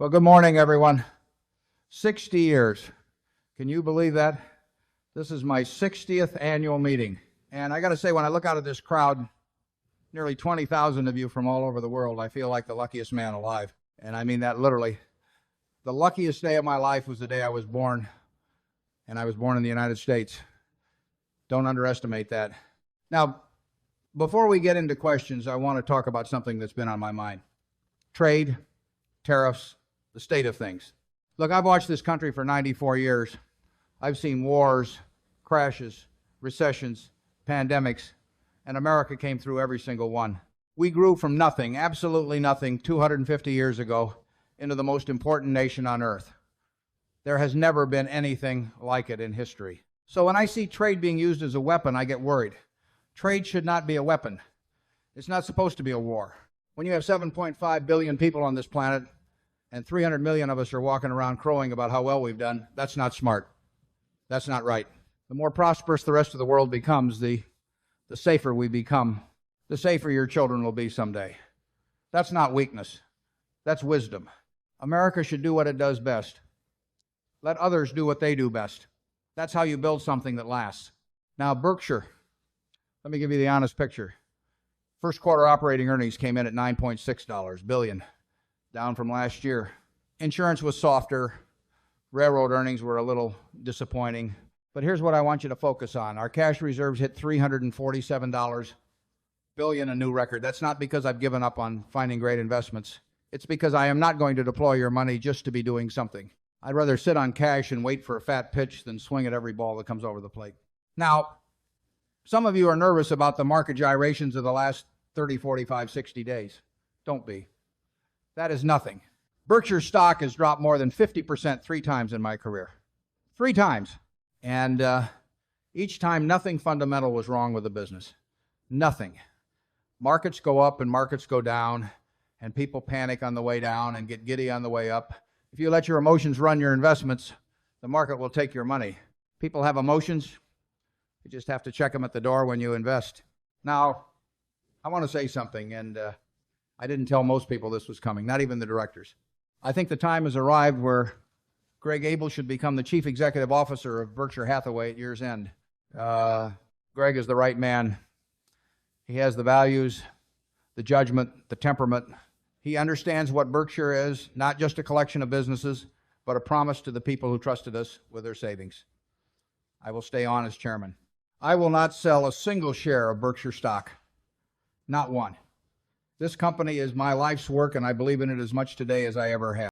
Well, good morning, everyone. 60 years. Can you believe that? This is my 60th annual meeting. And I got to say, when I look out at this crowd, nearly 20,000 of you from all over the world, I feel like the luckiest man alive. And I mean that literally. The luckiest day of my life was the day I was born, and I was born in the United States. Don't underestimate that. Now, before we get into questions, I want to talk about something that's been on my mind. Trade, tariffs, the state of things. Look, I've watched this country for 94 years. I've seen wars, crashes, recessions, pandemics, and America came through every single one. We grew from nothing, absolutely nothing, 250 years ago into the most important nation on earth. There has never been anything like it in history. So when I see trade being used as a weapon, I get worried. Trade should not be a weapon. It's not supposed to be a war. When you have 7.5 billion people on this planet, and 300 million of us are walking around crowing about how well we've done, that's not smart. That's not right. The more prosperous the rest of the world becomes, the safer we become, the safer your children will be someday. That's not weakness. That's wisdom. America should do what it does best. Let others do what they do best. That's how you build something that lasts. Now, Berkshire, let me give you the honest picture. First quarter operating earnings came in at $9.6 billion. Down from last year. Insurance was softer. Railroad earnings were a little disappointing. But here's what I want you to focus on. Our cash reserves hit $347 billion, a new record. That's not because I've given up on finding great investments. It's because I am not going to deploy your money just to be doing something. I'd rather sit on cash and wait for a fat pitch than swing at every ball that comes over the plate. Now, some of you are nervous about the market gyrations of the last 30, 45, 60 days. Don't be. That is nothing. Berkshire stock has dropped more than 50% 3 times in my career. 3 times. And each time, nothing fundamental was wrong with the business. Nothing. Markets go up and markets go down, and people panic on the way down and get giddy on the way up. If you let your emotions run your investments, the market will take your money. People have emotions. You just have to check them at the door when you invest. Now, I want to say something, and I didn't tell most people this was coming, not even the directors. I think the time has arrived where Greg Abel should become the chief executive officer of Berkshire Hathaway at year's end. Greg is the right man. He has the values, the judgment, the temperament. He understands what Berkshire is, not just a collection of businesses, but a promise to the people who trusted us with their savings. I will stay on as chairman. I will not sell a single share of Berkshire stock. Not one. This company is my life's work, and I believe in it as much today as I ever have.